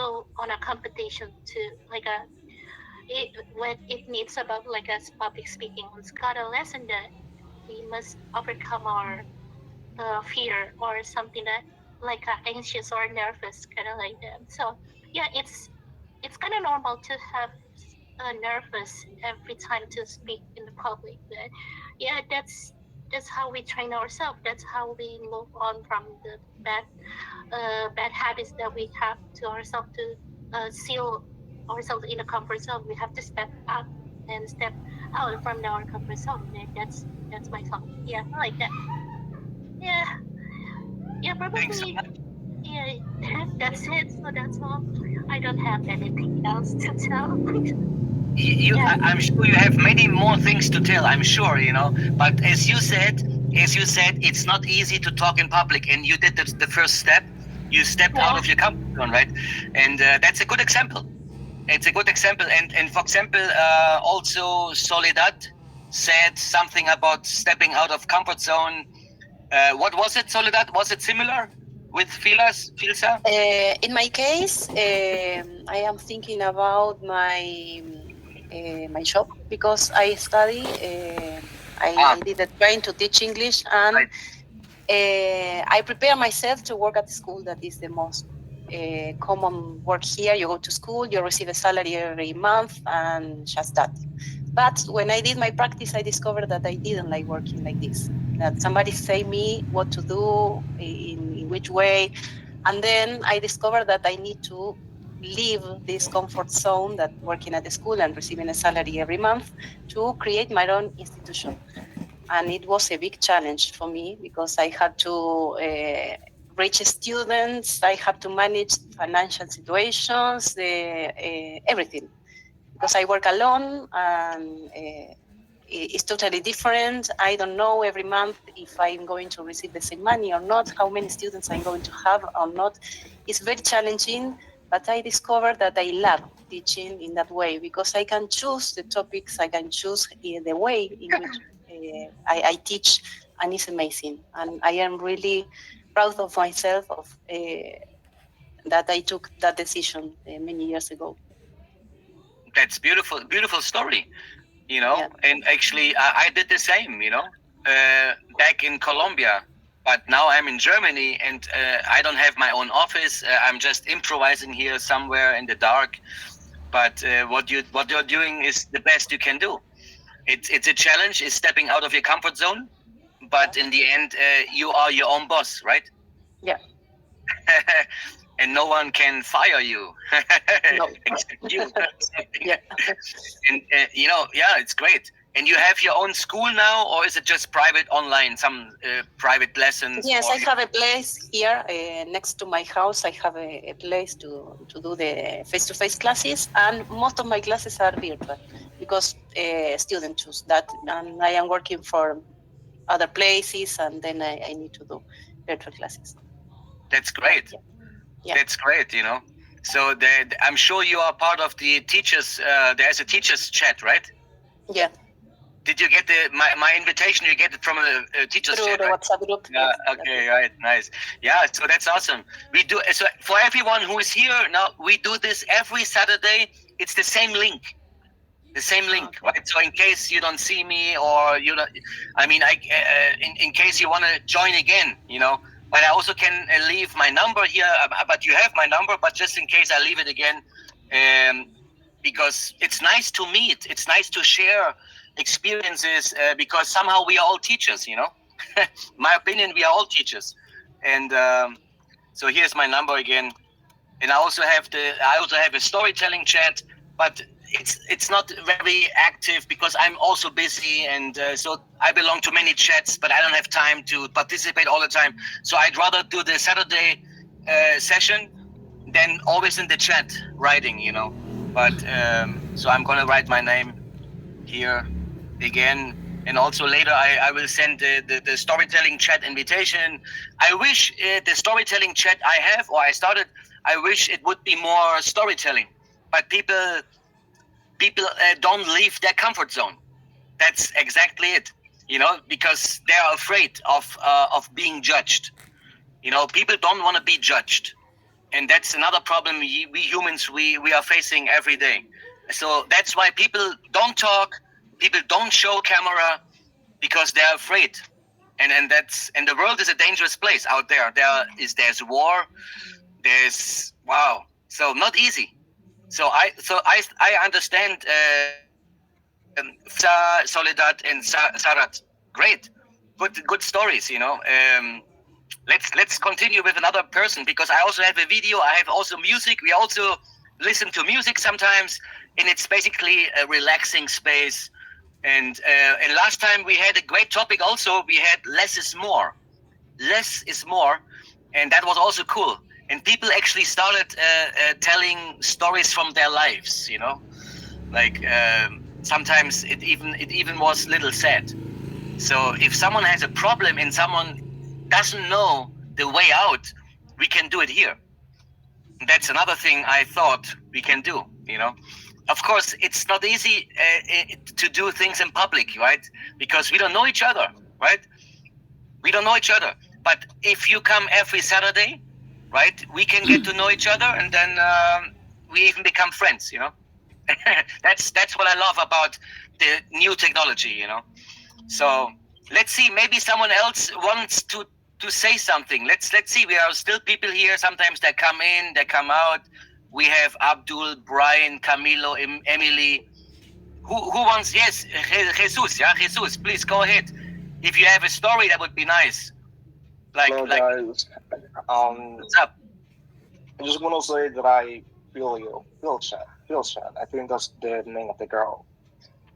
go on a competition to like a when it needs about like a public speaking. It's got a lesson that we must overcome our fear or something that like anxious or nervous, kind of like that. So yeah, it's kind of normal to have nervous every time to speak in the public. But yeah, that's how we train ourselves. That's how we move on from the bad habits that we have to ourselves to seal ourselves in a comfort zone. We have to step up and step out from our comfort zone. And that's my thought. Yeah, I like that. Yeah, yeah, Thanks so probably. much. Yeah, that's it. So that's all. I don't have anything else to tell. Yeah. I'm sure you have many more things to tell. I'm sure, But as you said, it's not easy to talk in public, and you did the first step. You stepped out Yeah. of your comfort zone, right? And that's a good example. It's a good example. And for example, also Soledad said something about stepping out of comfort zone. What was it, Soledad? Was it similar with Filsa? In my case, I am thinking about my job because I study. I did a train to teach English, and Right. I prepare myself to work at the school. That is the most common work here. You go to school, you receive a salary every month, and just that. But when I did my practice, I discovered that I didn't like working like this. That somebody say me what to do, in which way, and then I discovered that I need to leave this comfort zone, that working at the school and receiving a salary every month, to create my own institution. And it was a big challenge for me because I had to reach students, I had to manage financial situations, everything. Because I work alone, and it's totally different. I don't know every month if I'm going to receive the same money or not, how many students I'm going to have or not. It's very challenging, but I discovered that I love teaching in that way because I can choose the topics, I can choose the way in which I teach, and it's amazing. And I am really proud of myself of that I took that decision many years ago. That's beautiful, beautiful story. Yeah. And actually I did the same, back in Colombia, but now I'm in Germany, and I don't have my own office. I'm just improvising here somewhere in the dark, but what you're doing is the best you can do. It's a challenge, is stepping out of your comfort zone, but in the end you are your own boss, right? Yeah. And no one can fire you. No. Except you. Yeah. And yeah, it's great. And you have your own school now, or is it just private online, some private lessons? Yes, I have a place here next to my house. I have a place to do the face-to-face classes, and most of my classes are virtual because students choose that, and I am working for other places, and then I need to do virtual classes. That's great. Yeah. That's great. So I'm sure you are part of the teachers. There's a teachers chat, right? Yeah. Did you get my invitation? You get it from a teachers Through chat, the right? WhatsApp group. Yeah. Yes. Okay. Right. Nice. Yeah. So that's awesome. We do so for everyone who is here now. We do this every Saturday. It's the same link. The same link, right? So in case you don't see me, or in case you want to join again, But I also can leave my number here. But you have my number. But just in case, I leave it again, because it's nice to meet. It's nice to share experiences, because somehow we are all teachers, My opinion, we are all teachers, and so here's my number again. And I also have a storytelling chat, but it's not very active because I'm also busy, and so I belong to many chats, but I don't have time to participate all the time. So I'd rather do the Saturday session than always in the chat writing, But so I'm gonna write my name here again. And also later I will send the storytelling chat invitation. I wish the storytelling chat I have, or I started, I wish it would be more storytelling. But people don't leave their comfort zone. That's exactly it, because they are afraid of being judged. People don't want to be judged. and that's another problem we humans we are facing every day. So that's why people don't talk, people don't show camera, because they're afraid. And the world is a dangerous place out there. There's war, there's wow, so not easy. So I understand Soledad and Sarat. Great, good stories. Let's continue with another person, because I also have a video. I have also music. We also listen to music sometimes, and it's basically a relaxing space. And last time we had a great topic. Also, we had less is more. Less is more, and that was also cool. And people actually started telling stories from their lives. Like sometimes it even was a little sad. So if someone has a problem and someone doesn't know the way out, we can do it here. That's another thing I thought we can do. Of course, it's not easy to do things in public, right? Because we don't know each other, right? We don't know each other. But if you come every Saturday, right, we can get to know each other, and then we even become friends. That's what I love about the new technology. So let's see. Maybe someone else wants to say something. Let's see. We are still people here. Sometimes they come in, they come out. We have Abdul, Brian, Camilo, Emily. Who wants? Yes, Jesus. Yeah, Jesus. Please go ahead. If you have a story, that would be nice. Hello, guys. What's up? I just want to say that I feel you. Feel sad. I think that's the name of the girl.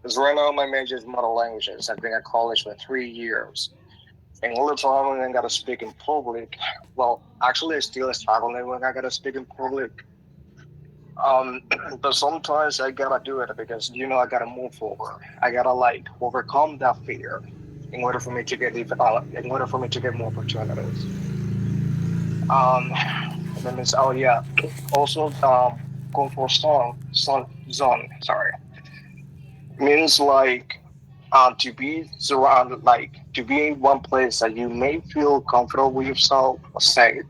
Because right now my major is modern languages. I've been at college for 3 years. And all the time when I gotta speak in public, well, actually I still struggling when I gotta speak in public. But sometimes I gotta do it because I gotta move forward. I gotta overcome that fear in order for me to get more opportunities. And then it's oh yeah, also comfort zone. Sorry, means to be surrounded, to be in one place that you may feel comfortable with yourself or safe.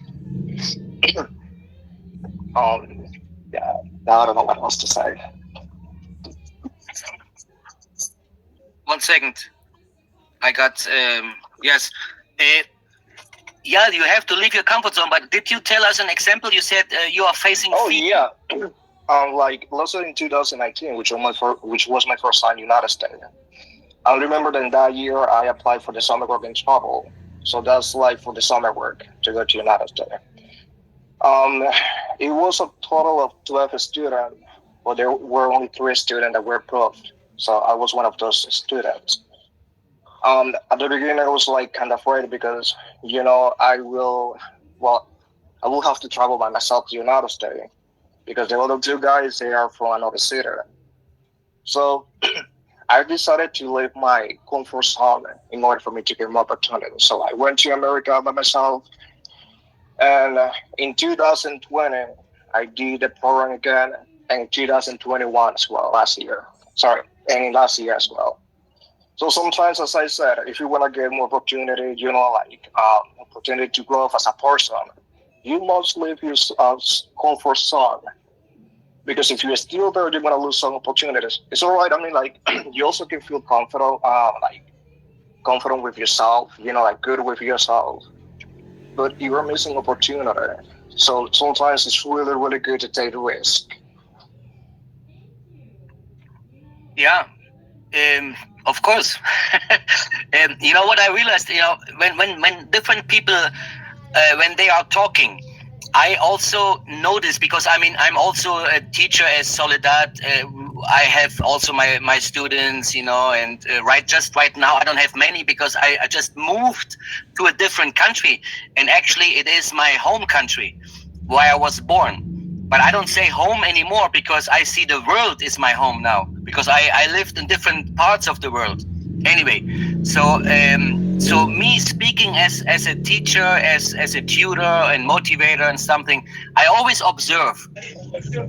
um, yeah, I don't know what else to say. 1 second. I got yes. Yeah, you have to leave your comfort zone. But did you tell us an example? You said you are facing. Oh yeah. Let's say in 2019, which was my first time in the United States. I remember that in that year I applied for the summer work and travel. So that's for the summer work to go to the United States. It was a total of 12 students, but there were only 3 students that were approved. So I was one of those students. At the beginning I was kind of afraid because I will have to travel by myself to the United States because the other 2 guys, they are from another city. So I decided to leave my comfort zone in order for me to get more opportunities. So I went to America by myself, and in 2020 I did the program again, and in 2021 as well, last year as well. So sometimes, as I said, if you want to get more opportunity, opportunity to grow as a person, you must leave your comfort zone. Because if you're still there, you're gonna lose some opportunities. It's all right. I mean, you also can feel confident, confident with yourself. Good with yourself. But you're missing opportunity. So sometimes it's really, really good to take the risk. Yeah, of course. You know what I realized? When different people when they are talking, I also notice, because I'm also a teacher as Soledad. I have also my students, and right now I don't have many because I just moved to a different country, and actually it is my home country where I was born. But I don't say home anymore because I see the world is my home now, because I lived in different parts of the world. Anyway, so me speaking as a teacher, as a tutor and motivator and something, I always observe.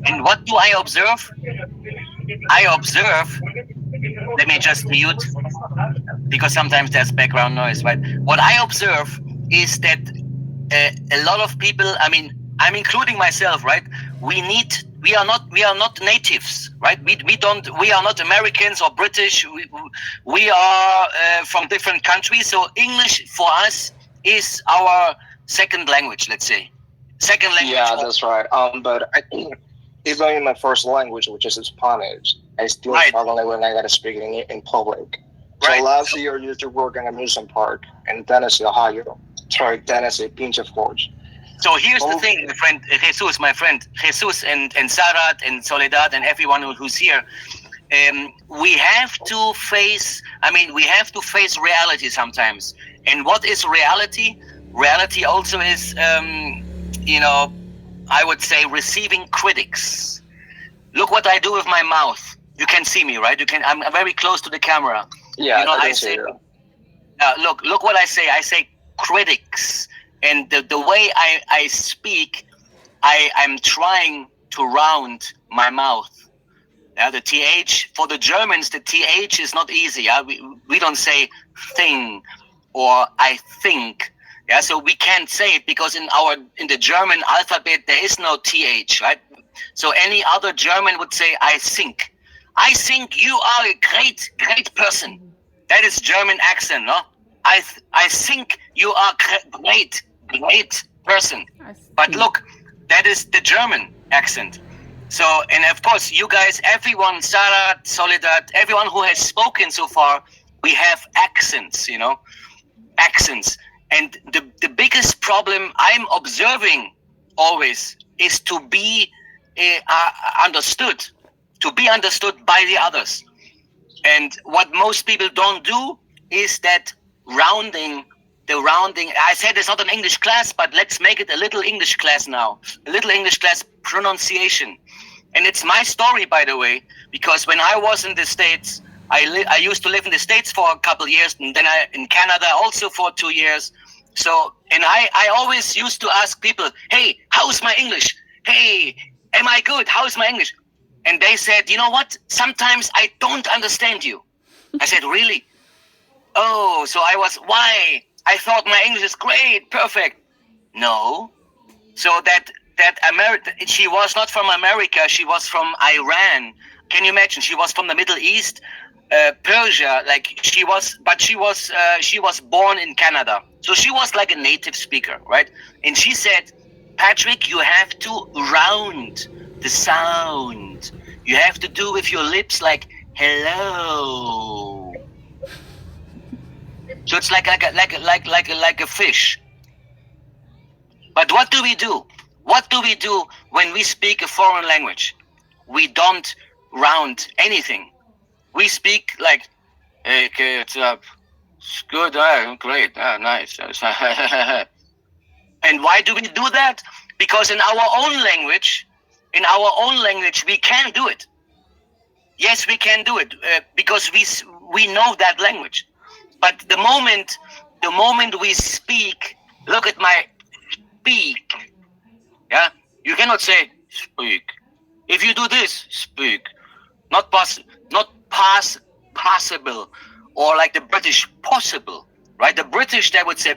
And what do I observe? I observe, let me just mute, because sometimes there's background noise, right? What I observe is that a lot of people, I'm including myself, right? We are not natives, right? We are not Americans or British. We are from different countries. So English for us is our second language, let's say. Second language. Yeah, that's right. But I think even in my first language, which is Spanish, I still Right. struggle when I gotta speak in public. So Right. last year, I used to work in an amusement park in Tennessee, Ohio. Sorry, Tennessee, Pinch of course. So here's the Oh. thing, my friend Jesus, and Sarat and Soledad and everyone who's here. We have to face. I mean, we have to face reality sometimes. And what is reality? Reality also is, I would say, receiving critics. Look what I do with my mouth. You can see me, right? I'm very close to the camera. Yeah, I can say, see you. look what I say. I say critics, and the way I speak, I'm trying to round my mouth. Yeah, the th for the Germans, the th is not easy. Yeah, we don't say thing or I think. Yeah, so we can't say it because in the German alphabet there is no th, right? So any other German would say I think. I think you are a great person. That is German accent, no? I think you are great person. But look, that is the German accent. So, and of course, you guys, everyone, Sarah, Soledad, everyone who has spoken so far, we have accents, accents. And the biggest problem I'm observing always is to be understood, by the others. And what most people don't do is that rounding. The rounding. I said it's not an English class, but let's make it a little English class now. A little English class pronunciation. And it's my story, by the way, because when I was in the States, I used to live in the States for a couple of years, and then in Canada also for 2 years. So, and I always used to ask people, hey, how's my English? Hey, am I good? How's my English? And they said, you know what? Sometimes I don't understand you. I said, really? Oh, so why? I thought my English is great, perfect. No. So that she was not from America, she was from Iran. Can you imagine? She was from the Middle East, Persia. Like she was born in Canada, so she was like a native speaker, right? And she said, Patrick, you have to round the sound. You have to do with your lips like hello. So it's like a fish. But what do we do? What do we do when we speak a foreign language? We don't round anything. We speak like, hey, okay, what's up? It's good, great, nice. And why do we do that? Because in our own language, we can do it. Yes, we can do it because we know that language. But the moment we speak, look at my speak. Yeah, you cannot say speak. If you do this, speak. Not possible, or like the British possible, right? The British they would say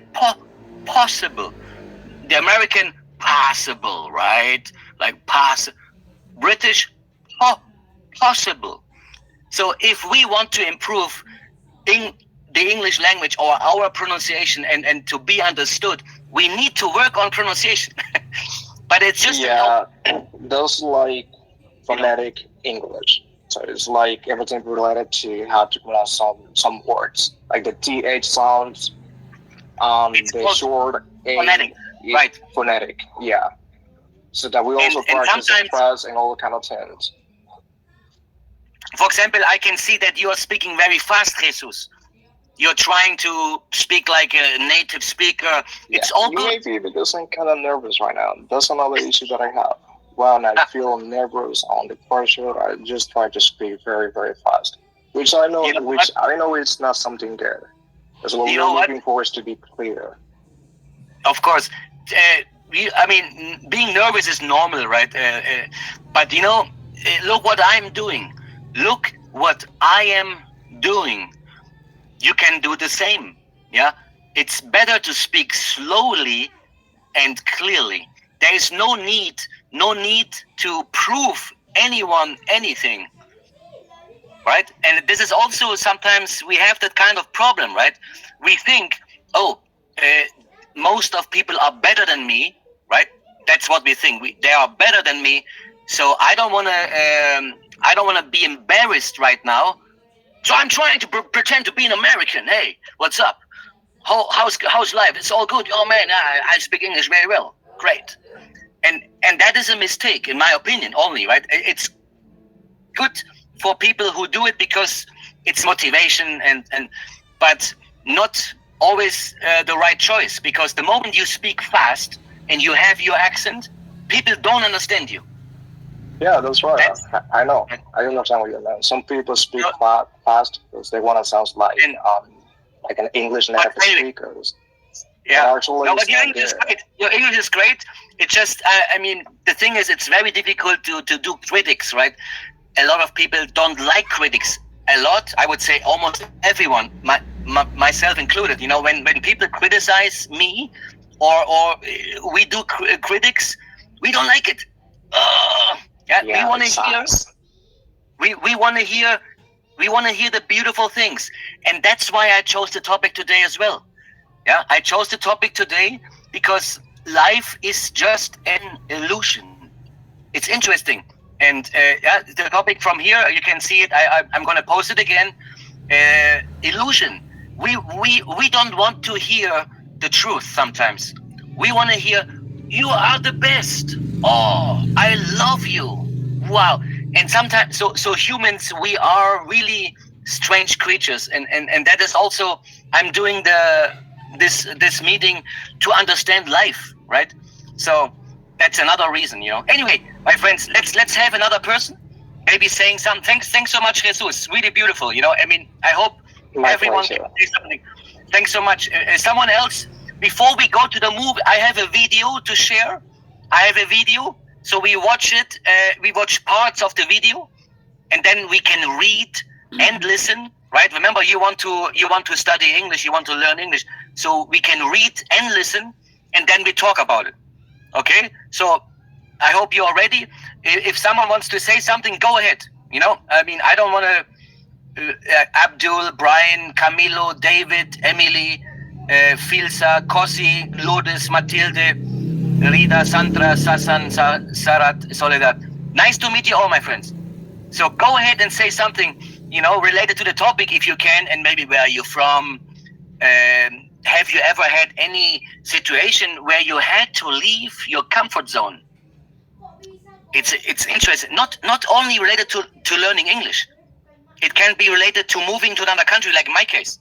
possible. The American possible, right? Like British possible. So if we want to improve in the English language or our pronunciation and to be understood, we need to work on pronunciation. But it's just those like phonetic English. So it's like everything related to how to pronounce some words, like the th sounds, the short a, phonetic, right? Phonetic, yeah. So that we also practice express and all kind of things. For example, I can see that you are speaking very fast, Jesus. You're trying to speak like a native speaker. It's all good. Maybe because I'm kind of nervous right now. That's another issue that I have. When I feel nervous on the pressure, I just try to speak very, very fast. Which I know, it's not something good. As what we're looking for is to be clear. Of course, being nervous is normal, right? But look what I'm doing. Look what I am doing. You can do the same. Yeah, it's better to speak slowly and clearly there is no need to prove anyone anything, right? And this is also sometimes we have that kind of problem, right? We think, oh, most of people are better than me, right? That's what we think. They are better than me, so I don't want to. I don't want to be embarrassed right now. So I'm trying to pretend to be an American. Hey, what's up? How's life? It's all good. Oh man, I speak English very well. Great. And that is a mistake, in my opinion, only, right? It's good for people who do it because it's motivation, but not always the right choice. Because the moment you speak fast and you have your accent, people don't understand you. Yeah, that's right. I know. I understand what you mean. Some people speak fast because they want to sound like an English native speaker. Yeah, no, but your English is great. Your English is great. It's just, I mean, the thing is, it's very difficult to do critics, right? A lot of people don't like critics. A lot, I would say, almost everyone, myself included. You know, when people criticize me or we do critics, we don't like it. We want to hear. We want to hear. We want to hear the beautiful things, and that's why I chose the topic today as well. Yeah, I chose the topic today because life is just an illusion. It's interesting, and the topic from here you can see it. I'm going to post it again. Illusion. We don't want to hear the truth. Sometimes we want to hear you are the best. Oh, I love you. Wow. And sometimes, so humans, we are really strange creatures, and that is also I'm doing this meeting to understand life, right? So that's another reason, you know. Anyway, my friends, let's have another person, maybe saying something. Thanks so much, Jesus. Really beautiful, you know. I mean, I hope everyone can say something. Thanks so much. Someone else. Before we go to the movie, I have a video to share. I have a video, so we watch it. We watch parts of the video, and then we can read and listen. Right? Remember, you want to study English. You want to learn English, so we can read and listen, and then we talk about it. Okay? So I hope you are ready. If someone wants to say something, go ahead. You know, I mean, I don't want to. Abdul, Brian, Camilo, David, Emily, Filsa, Cosi, Lourdes, Matilde, Rita, Sandra, Sasan, Sarat, Soledad. Nice to meet you all, my friends. So go ahead and say something, you know, related to the topic if you can, and maybe where you're from. Have you ever had any situation where you had to leave your comfort zone? It's interesting. Not only related to learning English. It can be related to moving to another country, like in my case.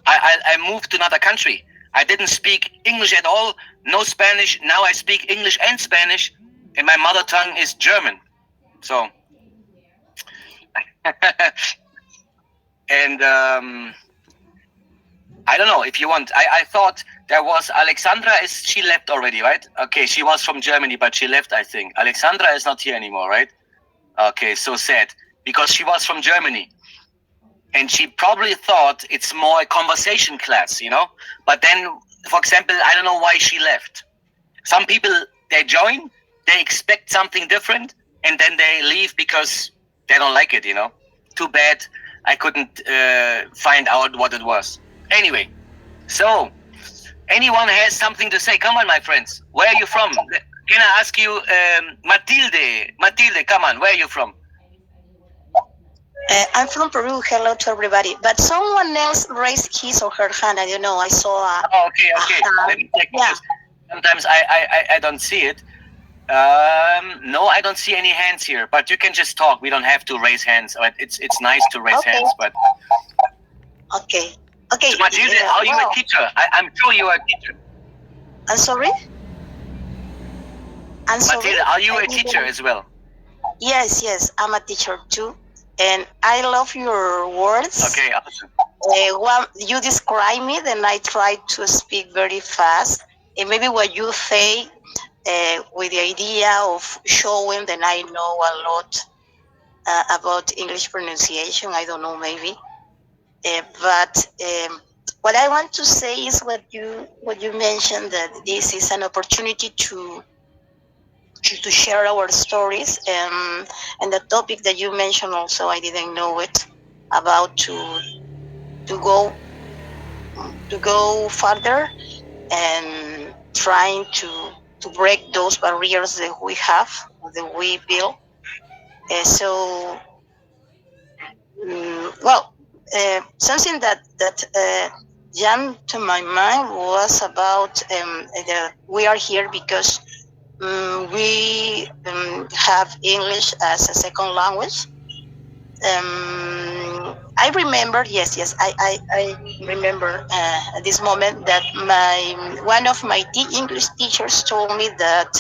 I moved to another country. I didn't speak English at all, no Spanish. Now I speak English and Spanish, and my mother tongue is German. So, and I don't know if you want. I thought there was Alexandra. She left already, right? Okay, she was from Germany, but she left, I think. Alexandra is not here anymore, right? Okay, so sad. Because she was from Germany. And she probably thought it's more a conversation class, you know? But then, for example, I don't know why she left. Some people, they join, they expect something different, and then they leave because they don't like it, you know? Too bad I couldn't find out what it was. Anyway, so, anyone has something to say? Come on, my friends. Where are you from? Can I ask you, Matilde? Matilde, come on, where are you from? I'm from Peru. Hello to everybody. But someone else raised his or her hand. I don't know. I saw. Okay. Let me check. Yeah. Sometimes I don't see it. No, I don't see any hands here. But you can just talk. We don't have to raise hands. It's nice to raise hands, but. Okay. So Matilde, are you a teacher? I'm sure you are a teacher. I'm sorry. Matilde, are you a teacher as well? Yes. I'm a teacher too. And I love your words. Okay, awesome. Well, you describe me, then I try to speak very fast. And maybe what you say with the idea of showing, then I know a lot about English pronunciation. I don't know, maybe. But what I want to say is what you mentioned, that this is an opportunity to to share our stories. And the topic that you mentioned also, I didn't know it, about to go to go further and trying to break those barriers that we have, that we build. So well, something that jumped to my mind was about we are here because we have English as a second language. I remember, yes, I remember at this moment that my one of my English teachers told me that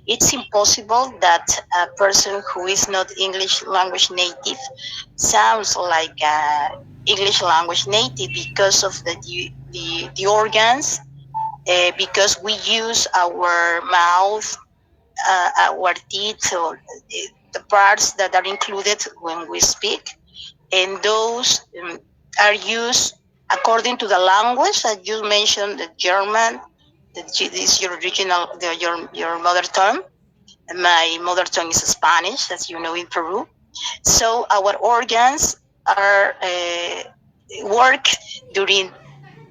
it's impossible that a person who is not English language native sounds like a English language native because of the organs, because we use our mouth, our teeth, or the parts that are included when we speak, and those are used according to the language that you mentioned, the German, that is your original, your mother tongue. My mother tongue is Spanish, as you know, in Peru. So our organs are work during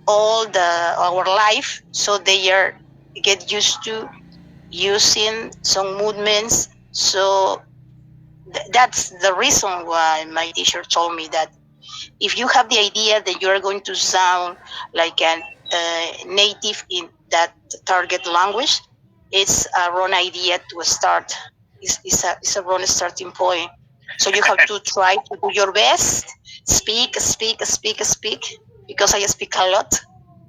all our life, so they are get used to using some movements. So that's the reason why my teacher told me that if you have the idea that you are going to sound like a native in that target language, it's a wrong idea to start. It's a wrong starting point. So you have to try to do your best, speak, because I speak a lot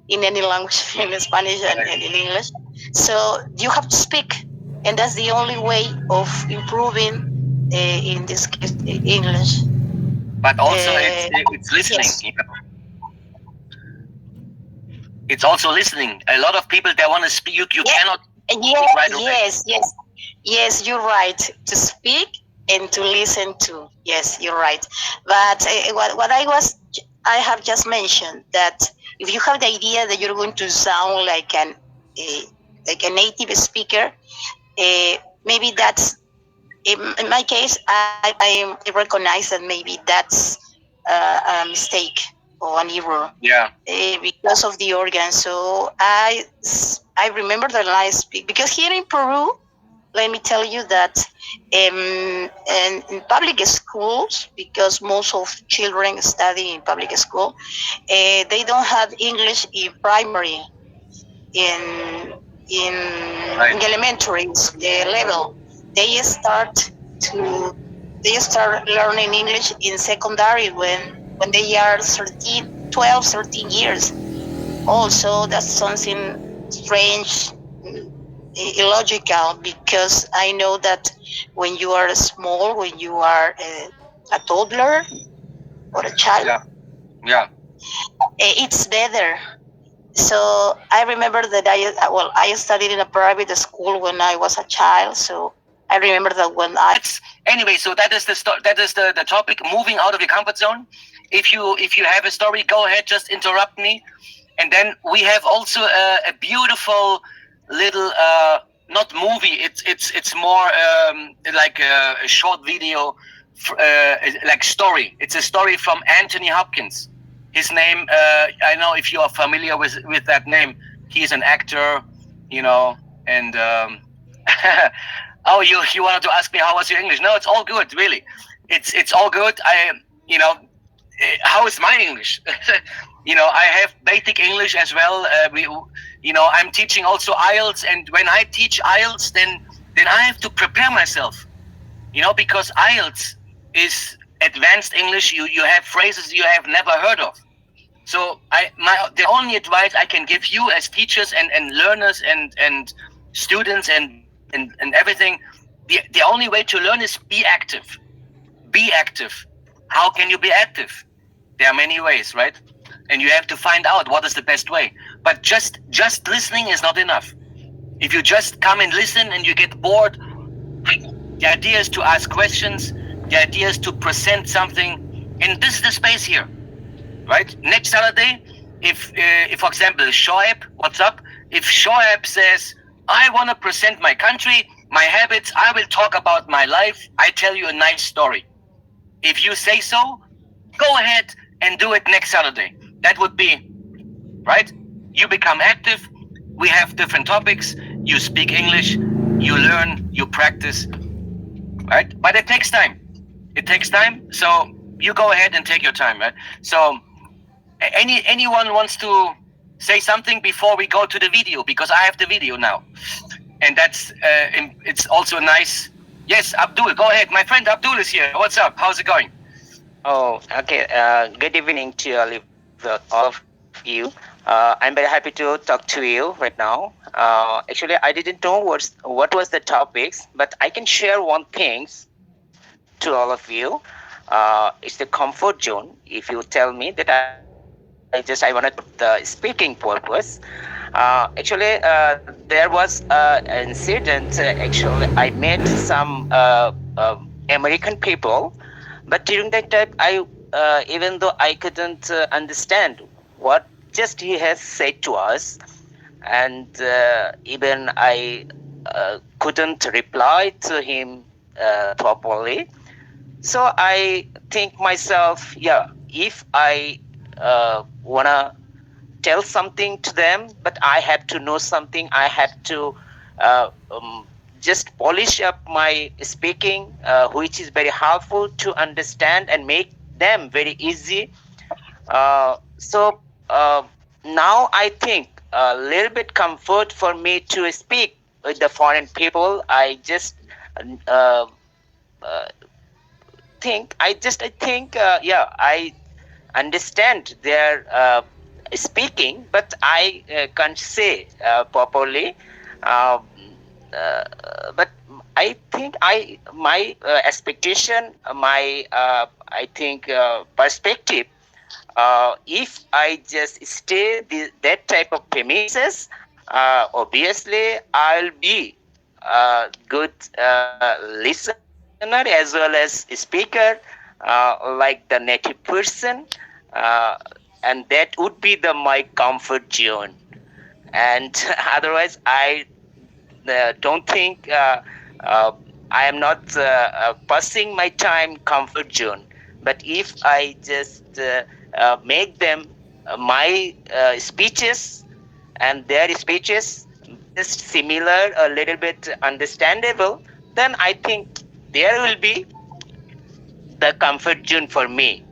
in any language, in Spanish and in English. So you have to speak, and that's the only way of improving, in this case, English. But also it's listening. Yes. You know, it's also listening. A lot of people, they want to speak. You Yeah. cannot Yeah. speak right away. Yes. You're right. To speak and to listen to. Yes, you're right. But what I have just mentioned that if you have the idea that you're going to sound uh, like a native speaker, maybe that's in my case. I recognize that maybe that's a mistake or an error, Yeah. because of the organ. So I remember that I speak because here in Peru, let me tell you that in public schools, because most of children study in public school, they don't have English in primary, in Right. in elementary level. They start to they start learning English in secondary when they are 13, 12, 13 years. Also, that's something strange, illogical, because I know that when you are small, when you are a toddler or a child, Yeah. Yeah. it's better. So I remember that I studied in a private school when I was a child. So I remember that when I Anyway, so that is that is the topic. Moving out of your comfort zone. If you have a story, go ahead. Just interrupt me. And then we have also a beautiful little not movie. It's more like a short video, like story. It's a story from Anthony Hopkins. His name, I know if you are familiar with that name. He is an actor, you know, and oh, you wanted to ask me how was your English? No, it's all good, really. It's all good. You know, how is my English? You know, I have basic English as well. You know, I'm teaching also IELTS, and when I teach IELTS, then I have to prepare myself. You know, because IELTS is advanced English. You have phrases you have never heard of. So the only advice I can give you as teachers and learners and students and everything, the only way to learn is be active. Be active. How can you be active? There are many ways, right? And you have to find out what is the best way. But just listening is not enough. If you just come and listen and you get bored, the idea is to ask questions. The idea is to present something, and this is the space here, right? Next Saturday, if for example Shoaib, what's up? If Shoaib says, "I want to present my country," My habits, I will talk about my life. I tell you a nice story. If you say so, go ahead and do it next Saturday. That would be right. You become active. We have different topics. You speak English. You learn. You practice. Right. But it takes time. It takes time. So you go ahead and take your time. Right. So anyone wants to say something before we go to the video, because I have the video now, and that's it's also nice. Yes, Abdul, go ahead. My friend Abdul is here. What's up? How's it going? Oh, okay. Good evening to all of you. I'm very happy to talk to you right now. Actually, I didn't know what was the topics, but I can share one things to all of you. It's the comfort zone. If you tell me that, I want to talk about the speaking purpose. There was an incident. Actually, I met some American people, but during that time, even though I couldn't understand what just he has said to us, and even I couldn't reply to him properly. So I think myself, yeah, if I wanna tell something to them, but I have to know something. I have to uh, um, just polish up my speaking, which is very helpful to understand and make them very easy. So now I think a little bit comfort for me to speak with the foreign people. I just uh, uh, yeah, I understand their speaking, but I can't say properly. Um, but I think my expectation, my I think perspective. If I just stay that type of premises, obviously I'll be a good listener as well as speaker, like the native person, uh, and that would be my comfort zone. And otherwise, I don't think I am not passing my time comfort zone. But if I just make them my speeches and their speeches just similar, a little bit understandable, then I think there will be the comfort zone for me,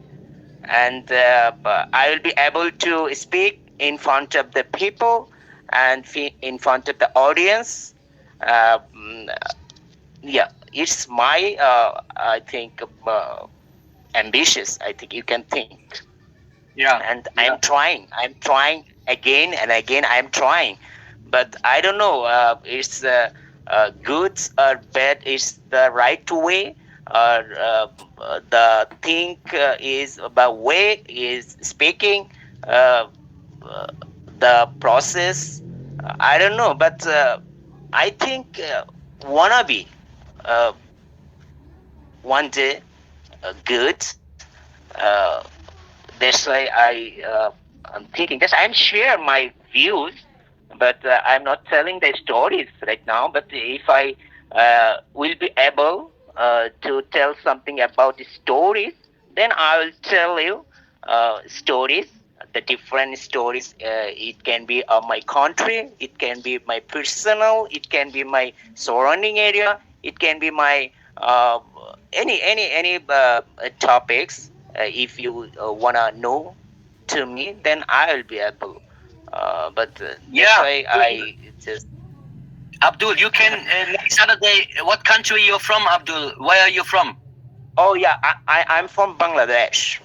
and I will be able to speak in front of the people and in front of the audience. Mm, yeah, it's my I think ambitious. I think you can think, Yeah, and yeah, I'm trying again and again. I'm trying, but I don't know. It's good or bad. Is the right way, or the thing is about way is speaking. Uh, uh, the process. I don't know, but I think wanna be uh, one day good. Uh, that's why I'm thinking. Just I'm share my views, but I'm not telling the stories right now. But if I will be able to tell something about the stories, then I will tell you stories, the different stories. It can be of my country, it can be my personal, it can be my surrounding area, it can be my uh, any topics. If you wanna know to me, then I will be able. But that's yeah. why I just. Abdul, you can next Saturday. What country you're from, Abdul? Where are you from? Oh yeah, I'm from Bangladesh.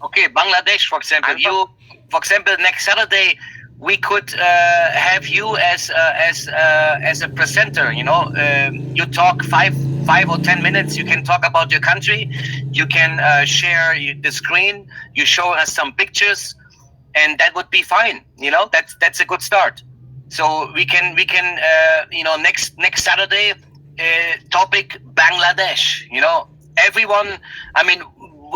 Okay, Bangladesh, for example. I'm from. For example, next Saturday we could have you as a presenter. You know, you talk 5 or 10 minutes. You can talk about your country. You can share the screen. You show us some pictures, and that would be fine. You know, that's a good start. So we can next Saturday topic Bangladesh. You know, everyone. I mean,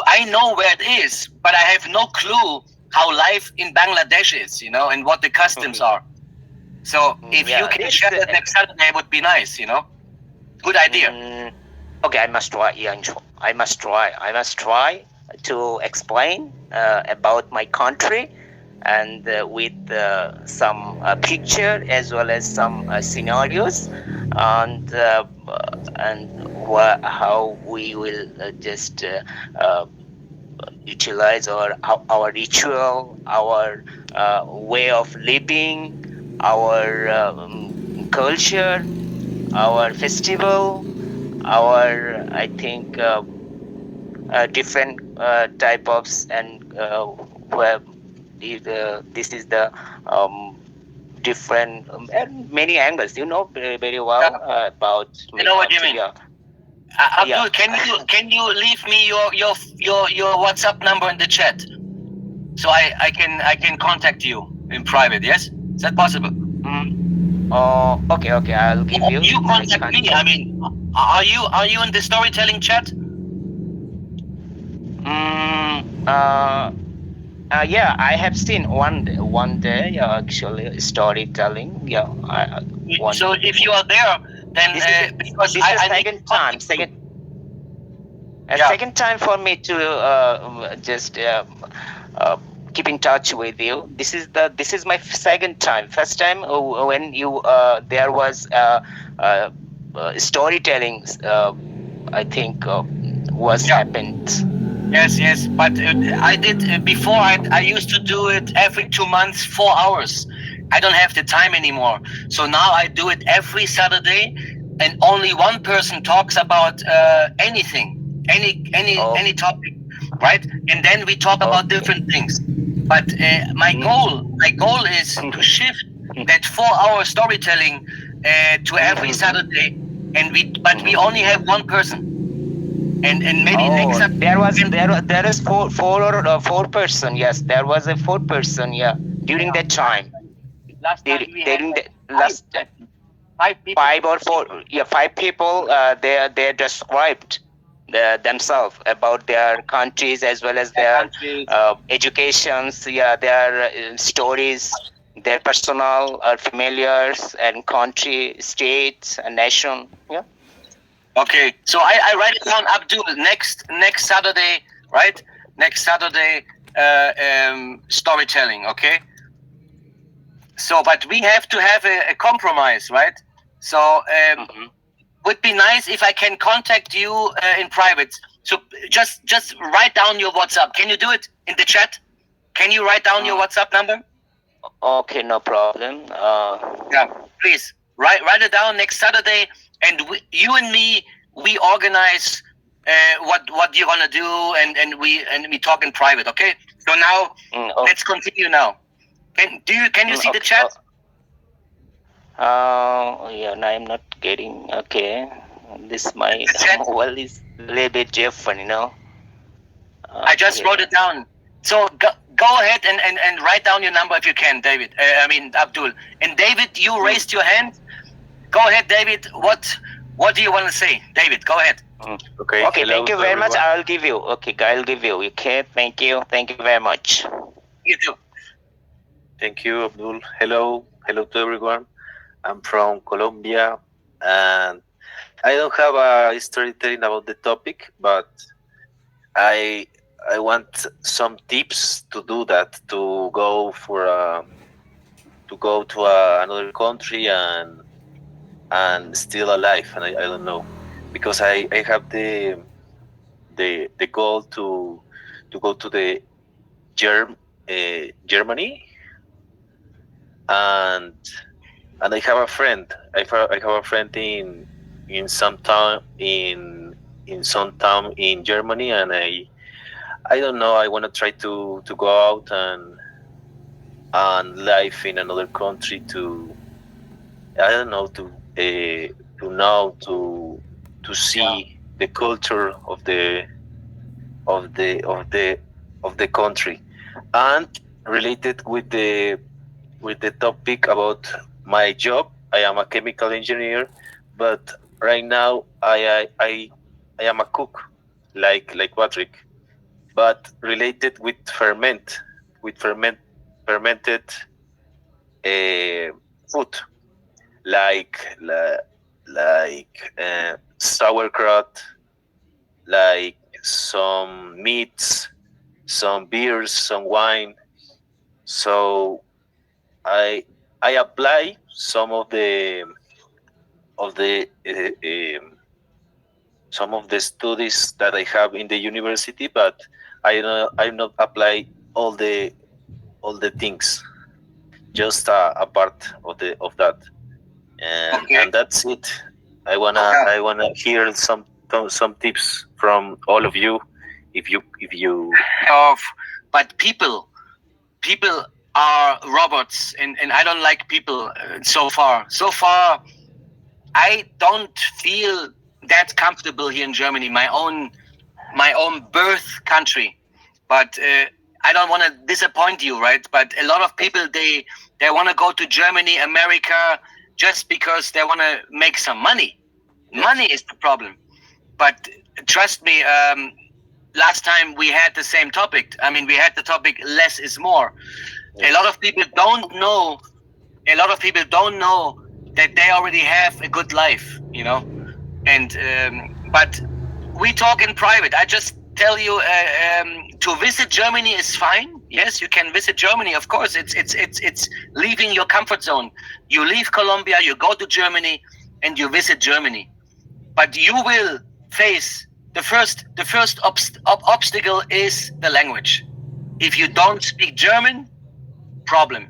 I know where it is, but I have no clue how life in Bangladesh is, you know, and what the customs are. So if you Yeah, can this share that next Saturday, it would be nice, you know. Good idea. Okay, I must try. Yeah, I must try. I must try to explain about my country, and with some picture as well as some scenarios, and how we will just utilize our ritual, our way of living, our culture, our festival, our I think different type of and where this is the different and many angles. You know very well about I know what you mean. yeah. Abdul, Yeah. can you leave me your WhatsApp number in the chat, so I can contact you in private? Yes, is that possible? Oh, okay. I'll give you. You contact me. I mean, are you in the storytelling chat? Yeah, I have seen one day actually storytelling. Yeah, So if you are there, then because this is I need second time. Second time for me to just keep in touch with you. This is my second time. First time when you there was storytelling. I think was happened. Yes, but I did before. I used to do it every 2 months, 4 hours. I don't have the time anymore, so now I do it every Saturday, and only one person talks about anything, any topic, right? And then we talk about different things. But my goal is to shift that 4 hour storytelling to every Saturday, and we only have one person. And maybe next time there is four person. Yes, there was a 4 person. Yeah, during that time. last time we had During the five, last 5 people. 5 or 4, yeah, 5 people. They described themselves about their countries as well as their countries. educations. Yeah, their stories, their personal familiars and country, states, and nation. Yeah. Okay, so I write it down. Abdul, next Saturday, right? Next Saturday, storytelling. Okay. So, but we have to have a compromise, right? So, would be nice if I can contact you in private. So just write down your WhatsApp. Can you do it in the chat? Can you write down your WhatsApp number? Okay, no problem. Yeah, please write it down next Saturday, and you and me, we organize what you're gonna do, and we talk in private. Okay. So now let's continue. Now, can you see the chat? Yeah, no, I'm not getting. Okay, this my mobile is a little bit different, you know. I just wrote it down. So go ahead and write down your number if you can, David. Abdul. And David, you raised your hand. Go ahead, David. What do you want to say, David? Go ahead. Okay. Thank you very much. I'll give you. Okay, I'll give you. Okay. Thank you. Thank you very much. You too. Thank you, Abdul. Hello to everyone. I'm from Colombia, and I don't have a storytelling about the topic, but I want some tips to do that, to go to another country and still alive. And I don't know, because I have the goal to go to the Germany, and I have a friend. I have a friend in some town in Germany, and I don't know. I want to try to go out and live in another country, to I don't know, to see the culture of the country. And related with the topic about my job, I am a chemical engineer, but right now I am a cook, like Patrick, but related with fermented food, like like sauerkraut, like some meats, some beers, some wine. So I I apply of the some of the studies that I have in the university, but I not apply all the things, just a part of that, Okay. and that's it. Yeah. I wanna hear some tips from all of you, if you. Of but people are robots, and I don't like people so far. So far, I don't feel that comfortable here in Germany, my own birth country. But I don't want to disappoint you, right? But a lot of people they want to go to Germany, America, just because they want to make some money. Yes. Money is the problem. But trust me, last time we had the same topic. I mean, we had the topic less is more. Yes. A lot of people don't know. A lot of people don't know that they already have a good life, you know. And but we talk in private. I just tell you, to visit Germany is fine. Yes, you can visit Germany. Of course, it's leaving your comfort zone. You leave Colombia, you go to Germany, and you visit Germany. But you will face the first obstacle is the language. If you don't speak German, problem.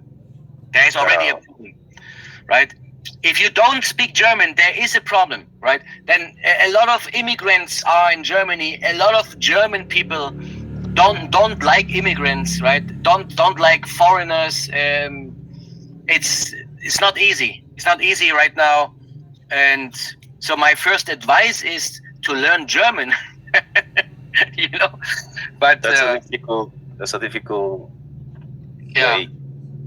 There is already a problem, right? If you don't speak German, there is a problem, right? Then a lot of immigrants are in Germany. A lot of German people don't like immigrants, right? Don't like foreigners. It's not easy. It's not easy right now, and so my first advice is to learn German. You know, but That's a difficult. That's a difficult yeah. way.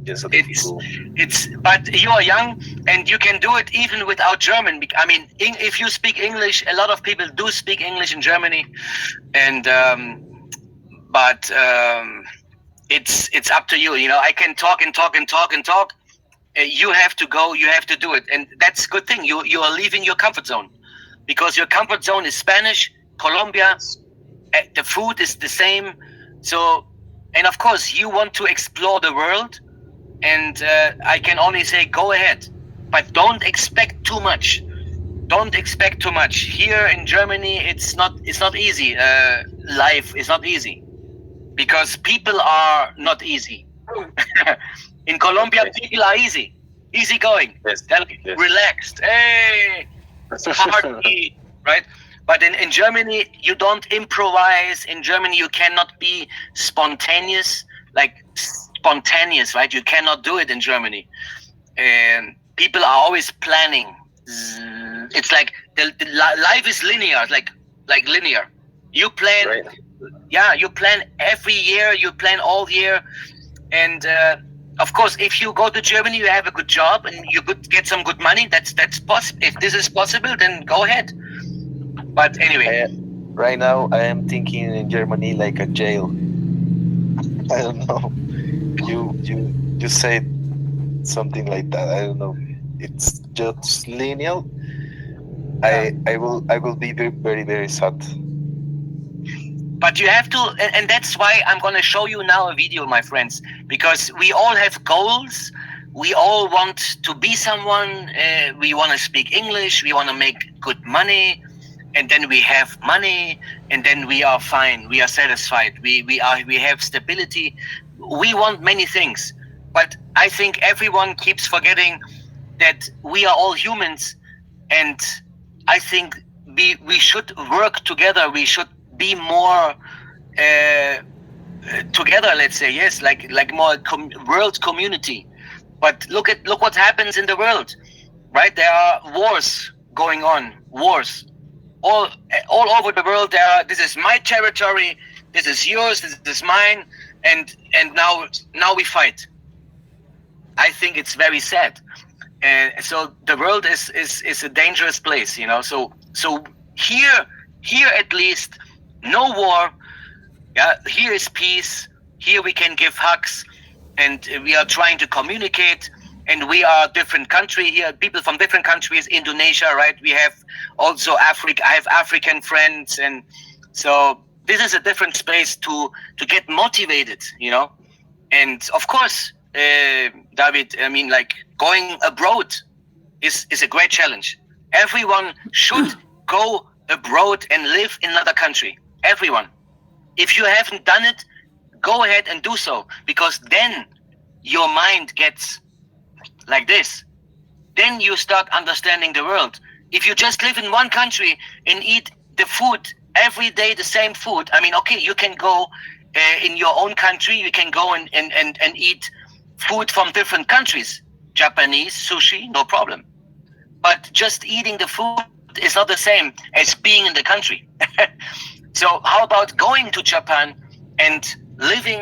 Yes, a difficult. It's but you are young and you can do it even without German. I mean, if you speak English, a lot of people do speak English in Germany, and but it's up to you. You know, I can talk and talk and talk and talk. You have to go. You have to do it, and that's a good thing. You are leaving your comfort zone, because your comfort zone is Spanish, Colombia. The food is the same. So, and of course, you want to explore the world. And I can only say, go ahead, but don't expect too much. Don't expect too much. Here in Germany, it's not easy. Life is not easy because people are not easy. In Colombia, Okay. people are easy going, Yes. they're Yes. relaxed. Hey, party, right? But in Germany, you don't improvise. In Germany, you cannot be spontaneous, right? You cannot do it in Germany. And people are always planning. It's like the life is linear, like linear. You plan, Right. yeah, you plan every year, you plan all year. And of course, if you go to Germany, you have a good job and you could get some good money. That's possible. If this is possible, then go ahead. But anyway, Right now, I am thinking in Germany like a jail. I don't know. You said something like that. I don't know. It's just lineal. I will be very very sad. but you have to, and that's why I'm going to show you now a video, my friends, because we all have goals. We all want to be someone. We want to speak English. We want to make good money, and then we have money, and then we are fine. We are satisfied. We have stability. We want many things, but I think everyone keeps forgetting that we are all humans, and I think we should work together. We should be more together. Let's say yes, like more world community. But look what happens in the world, right? There are wars going on. Wars all over the world. There are. This is my territory. This is yours. This is mine. And now we fight. I think it's very sad. So the world is a dangerous place, you know. So here at least no war. Yeah, here is peace. Here we can give hugs, and we are trying to communicate. and we are different country here, people from different countries, Indonesia, right? We have also Africa. I have African friends, and so this is a different space to get motivated, you know. And of course, David, I mean, like going abroad is a great challenge. Everyone should go abroad and live in another country. Everyone. If you haven't done it, go ahead and do so, because then your mind gets like this. Then you start understanding the world. If you just live in one country and eat the food every day, the same food, I mean, okay, you can go in your own country, you can go and eat food from different countries. Japanese, sushi, no problem. But just eating the food is not the same as being in the country. So how about going to Japan and living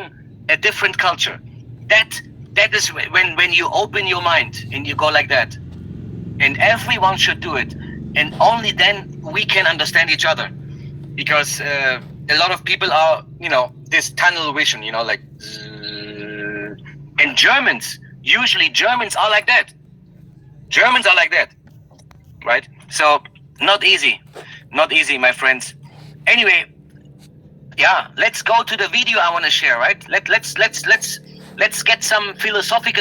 a different culture? That is when you open your mind and you go like that. And everyone should do it. And only then we can understand each other. Because a lot of people are, you know, this tunnel vision, you know, like, and usually Germans are like that. Germans are like that, right? So not easy, my friends. Anyway, yeah, let's go to the video I want to share, right? Let's get some philosophical